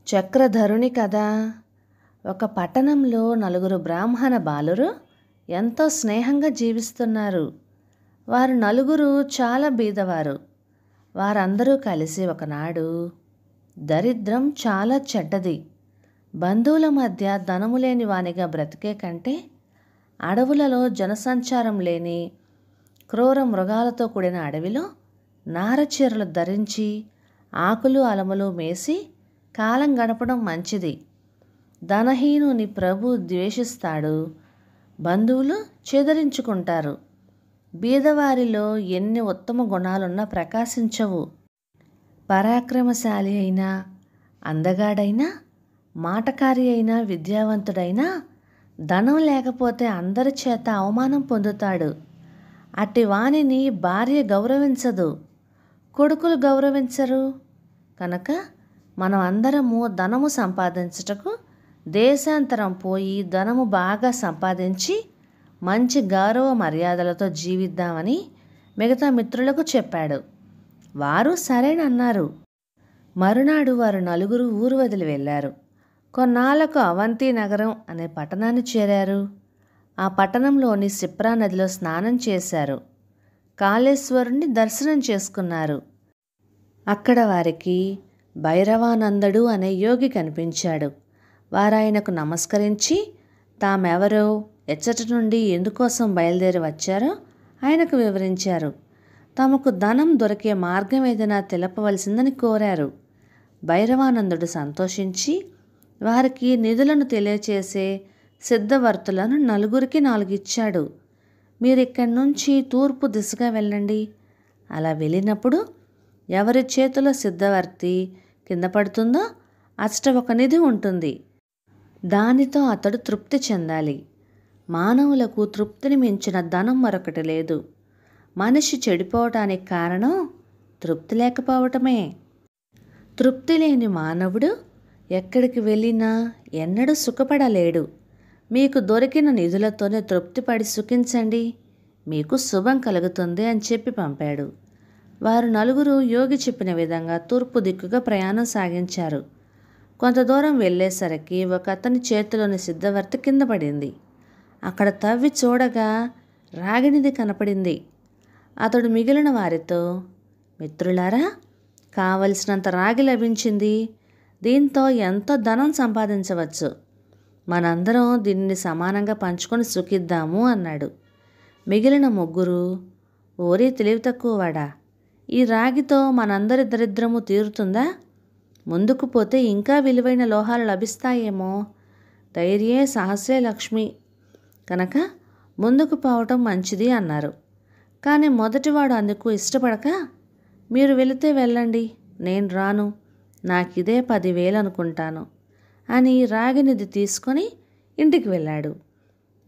చక్రధరుని కథ. ఒక పట్టణంలో నలుగురు బ్రాహ్మణ బాలురు ఎంతో స్నేహంగా జీవిస్తున్నారు. వారు నలుగురు చాలా బీదవారు. వారందరూ కలిసి ఒకనాడు, దరిద్రం చాలా చెడ్డది, బంధువుల మధ్య ధనము లేని వానిగా బ్రతికే కంటే అడవులలో జనసంచారం లేని క్రూర మృగాలతో కూడిన అడవిలో నారచీరలు ధరించి ఆకులు అలములు మేసి కాలం గడపడం మంచిది. ధనహీనుని ప్రభు ద్వేషిస్తాడు, బంధువులు చెదరించుకుంటారు. బీదవారిలో ఎన్ని ఉత్తమ గుణాలున్నా ప్రకాశించవు. పరాక్రమశాలి అయినా, అందగాడైనా, మాటకారి అయినా, విద్యావంతుడైనా ధనం లేకపోతే అందరి చేత అవమానం పొందుతాడు. అట్టి వానిని భార్య గౌరవించదు, కొడుకులు గౌరవించరు. కనుక మనం అందరము ధనము సంపాదించుటకు దేశాంతరం పోయి ధనము బాగా సంపాదించి మంచి గౌరవ మర్యాదలతో జీవిద్దామని మిగతా మిత్రులకు చెప్పాడు. వారు సరేనన్నారు. మరునాడు వారు నలుగురు ఊరు వదిలి వెళ్ళారు. కొన్నాళ్లకు అవంతి నగరం అనే పట్టణాన్ని చేరారు. ఆ పట్టణంలోని సిప్రా నదిలో స్నానం చేశారు. కాళేశ్వరుణ్ణి దర్శనం చేసుకున్నారు. అక్కడ వారికి భైరవానందుడు అనే యోగి కనిపించాడు. వారాయనకు నమస్కరించి తామెవరో, ఎచ్చటి నుండి ఎందుకోసం బయలుదేరి వచ్చారో ఆయనకు వివరించారు. తమకు ధనం దొరికే మార్గం ఏదైనా తెలపవలసిందని కోరారు. భైరవానందుడు సంతోషించి వారికి నిధులను తెలియచేసే సిద్ధవర్తులను నలుగురికి 4 ఇచ్చాడు. మీరిక్కడి నుంచి తూర్పు దిశగా వెళ్ళండి. అలా వెళ్ళినప్పుడు ఎవరి చేతిలో సిద్ధవర్తి కింద పడుతుందో అచ్చట ఒక నిధి ఉంటుంది. దానితో అతడు తృప్తి చెందాలి. మానవులకు తృప్తిని మించిన ధనం మరొకటి లేదు. మనిషి చెడిపోవటానికి కారణం తృప్తి లేకపోవటమే. తృప్తి లేని మానవుడు ఎక్కడికి వెళ్ళినా ఎన్నడూ సుఖపడలేడు. మీకు దొరికిన నిధులతోనే తృప్తిపడి సుఖించండి, మీకు శుభం కలుగుతుంది అని చెప్పి పంపాడు. వారు నలుగురు యోగి చెప్పిన విధంగా తూర్పు దిక్కుగా ప్రయాణం సాగించారు. కొంత దూరం వెళ్ళేసరికి ఒక అతని చేతిలోని సిద్ధవర్తి కింద పడింది. అక్కడ తవ్వి చూడగా రాగినిధి కనపడింది. అతడు మిగిలిన వారితో, మిత్రులారా, కావలసినంత రాగి లభించింది. దీంతో ఎంతో ధనం సంపాదించవచ్చు. మనందరం దీనిని సమానంగా పంచుకొని సుఖిద్దాము అన్నాడు. మిగిలిన ముగ్గురు, ఓరి తెలివి తక్కువవాడా, ఈ రాగితో మనందరి దరిద్రము తీరుతుందా? ముందుకు పోతే ఇంకా విలువైన లోహాలు లభిస్తాయేమో. ధైర్యే సాహసే లక్ష్మి, కనుక ముందుకు పోవటం మంచిది అన్నారు. కానీ మొదటివాడు అందుకు ఇష్టపడక, మీరు వెళితే వెళ్ళండి, నేను రాను, నాకిదే 10,000 అనుకుంటాను అని రాగినిధి తీసుకొని ఇంటికి వెళ్ళాడు.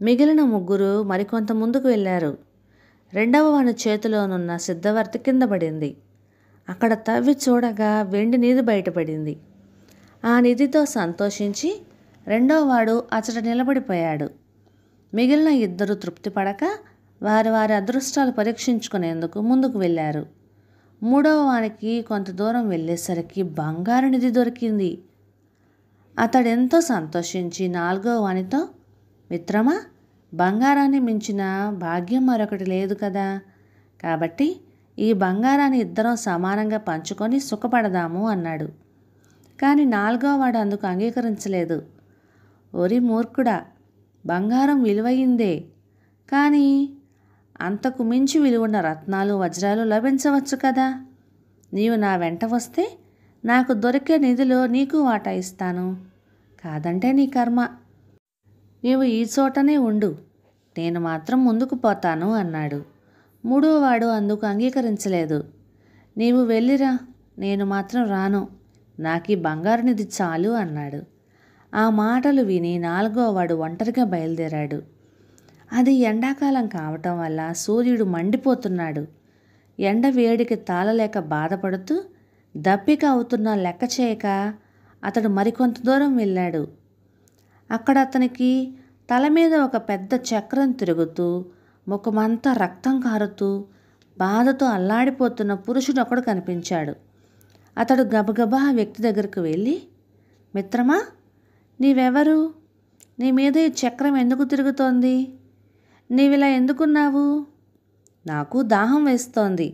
మిగిలిన ముగ్గురు మరికొంత ముందుకు వెళ్ళారు. రెండవ వాని చేతిలోనున్న సిద్ధవర్తి కింద పడింది. అక్కడ తవ్వి చూడగా వెండి నిధి బయటపడింది. ఆ నిధితో సంతోషించి రెండవ వాడు అచట నిలబడిపోయాడు. మిగిలిన ఇద్దరు తృప్తి పడక వారి వారి అదృష్టాలు పరీక్షించుకునేందుకు ముందుకు వెళ్ళారు. మూడవ వానికి కొంత దూరం వెళ్ళేసరికి బంగారు నిధి దొరికింది. అతడెంతో సంతోషించి 4వ వానితో, మిత్రమా, బంగారాన్ని మించిన భాగ్యం మరొకటి లేదు కదా, కాబట్టి ఈ బంగారాన్ని ఇద్దరం సమానంగా పంచుకొని సుఖపడదాము అన్నాడు. కానీ 4వ వాడు అందుకు అంగీకరించలేదు. ఓరి మూర్ఖుడా, బంగారం విలువైందే, కానీ అంతకు మించి విలువన్న రత్నాలు, వజ్రాలు లభించవచ్చు కదా. నీవు నా వెంట వస్తే నాకు దొరికే నిధిలో నీకు వాటా ఇస్తాను, కాదంటే నీ కర్మ. నీవు ఈ చోటనే ఉండు, నేను మాత్రం ముందుకు పోతాను అన్నాడు. 3వ వాడు అందుకు అంగీకరించలేదు. నీవు వెళ్ళిరా, నేను మాత్రం రాను, నాకు ఈ బంగారు నిధి చాలు అన్నాడు. ఆ మాటలు విని 4వ వాడు ఒంటరిగా బయలుదేరాడు. అది ఎండాకాలం కావటం వల్ల సూర్యుడు మండిపోతున్నాడు. ఎండ వేడికి తాళలేక బాధపడుతూ దప్పిక అవుతున్న లెక్క చేయక అతడు మరికొంత దూరం వెళ్ళాడు. అక్కడ అతనికి తల మీద ఒక పెద్ద చక్రం తిరుగుతూ, ముఖమంతా రక్తం కారుతూ, బాధతో అల్లాడిపోతున్న పురుషుడు ఒకడు కనిపించాడు. అతడు గబగబా ఆ వ్యక్తి దగ్గరకు వెళ్ళి, మిత్రమా, నీవెవరు? నీ మీద ఈ చక్రం ఎందుకు తిరుగుతోంది? నీవిలా ఎందుకున్నావు? నాకు దాహం వేస్తోంది.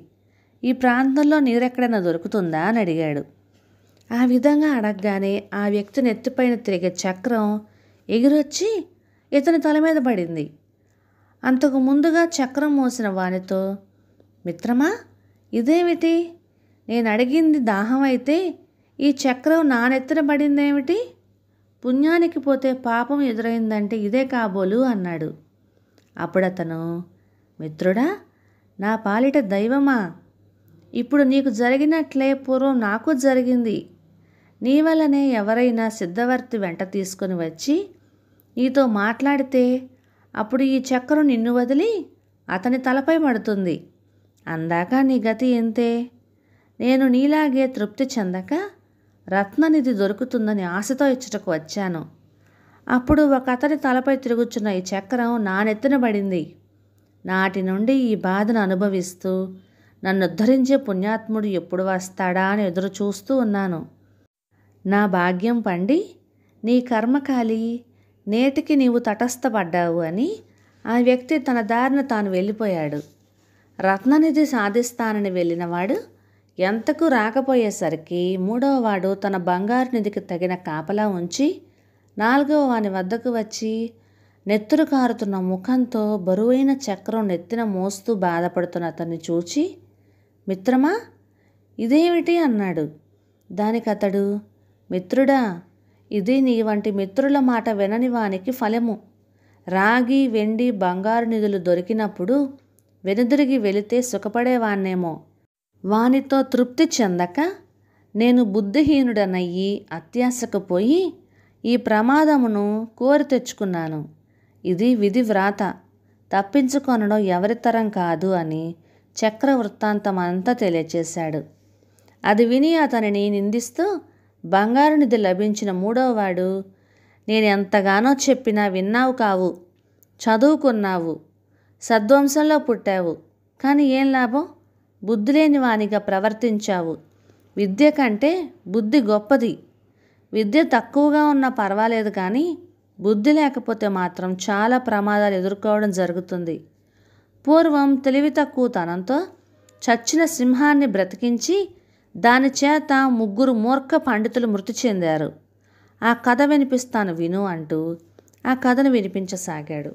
ఈ ప్రాంతంలో నీరెక్కడైనా దొరుకుతుందా అని అడిగాడు. ఆ విధంగా అడగగానే ఆ వ్యక్తి నెత్తిపైన తిరిగే చక్రం ఎగిరొచ్చి ఇతని తల మీద పడింది. అంతకు ముందుగా చక్రం మోసిన వానితో, మిత్రమా, ఇదేమిటి? నేను అడిగింది దాహం అయితే ఈ చక్రం నా నెత్తిన పడిందేమిటి? పుణ్యానికి పోతే పాపం ఎదురైందంటే ఇదే కాబోలు అన్నాడు. అప్పుడతను, మిత్రుడా, నా పాలిట దైవమా, ఇప్పుడు నీకు జరిగినట్లే పూర్వం నాకు జరిగింది. నీ వల్లనే ఎవరైనా సిద్ధవర్తి వెంట తీసుకొని వచ్చి నీతో మాట్లాడితే అప్పుడు ఈ చక్రం నిన్ను వదిలి అతని తలపై పడుతుంది. అందాక నీ గతి ఎంతే. నేను నీలాగే తృప్తి చెందక రత్ననిధి దొరుకుతుందని ఆశతో ఇచ్చుటకు వచ్చాను. అప్పుడు ఒక అతని తలపై తిరుగుచున్న ఈ చక్రం నా నెత్తిన పడింది. నాటి నుండి ఈ బాధను అనుభవిస్తూ నన్ను ఉద్ధరించే పుణ్యాత్ముడు ఎప్పుడు వస్తాడా అని ఎదురు చూస్తూ ఉన్నాను. నా భాగ్యం పండి నీ కర్మకాలి నేటికి నీవు తటస్థపడ్డావు అని ఆ వ్యక్తి తన దారిన తాను వెళ్ళిపోయాడు. రత్ననిధి సాధిస్తానని వెళ్ళినవాడు ఎంతకు రాకపోయేసరికి మూడవ వాడు తన బంగారు నిధికి తగిన కాపలా ఉంచి నాలుగవ వాని వద్దకు వచ్చి నెత్తురు కారుతున్న ముఖంతో బరువైన చక్రం నెత్తిన మోస్తూ బాధపడుతున్న అతన్ని చూచి, మిత్రమా, ఇదేమిటి అన్నాడు. దానికి అతడు, మిత్రుడా, ఇది నీ వంటి మిత్రుల మాట వినని వానికి ఫలము. రాగి, వెండి, బంగారు నిధులు దొరికినప్పుడు వెనుదిరిగి వెళితే సుఖపడేవాన్నేమో. వానితో తృప్తి చెందక నేను బుద్ధిహీనుడనయ్యి అత్యాశకు పోయి ఈ ప్రమాదమును కోరి తెచ్చుకున్నాను. ఇది విధి వ్రాత, తప్పించుకొనడం ఎవరితరం కాదు అని చక్ర వృత్తాంతం అంతా తెలియచేశాడు. అది విని అతనిని నిందిస్తూ బంగారు నిధి లభించిన మూడవ వాడు, నేను ఎంతగానో చెప్పినా విన్నావు కావు. చదువుకున్నావు, సద్వంశంలో పుట్టావు, కానీ ఏం లాభం? బుద్ధి లేని వానిగా ప్రవర్తించావు. విద్య కంటే బుద్ధి గొప్పది. విద్య తక్కువగా ఉన్నా పర్వాలేదు, కానీ బుద్ధి లేకపోతే మాత్రం చాలా ప్రమాదాలు ఎదుర్కోవడం జరుగుతుంది. పూర్వం తెలివి తక్కువతనంతో చచ్చిన సింహాన్ని బ్రతికించి దాని చేత 3 మూర్ఖ పండితులు మృతి చెందారు. ఆ కథ వినిపిస్తాను విను అంటూ ఆ కథను వినిపించసాగాడు.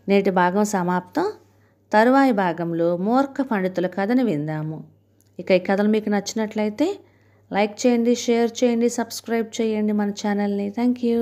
నేటి భాగం సమాప్తం. తరువాయి భాగంలో మూర్ఖ పండితుల కథను విందాము. ఇక ఈ కథలు మీకు నచ్చినట్లయితే లైక్ చేయండి, షేర్ చేయండి, సబ్స్క్రైబ్ చేయండి మన ఛానల్ని. Thank you.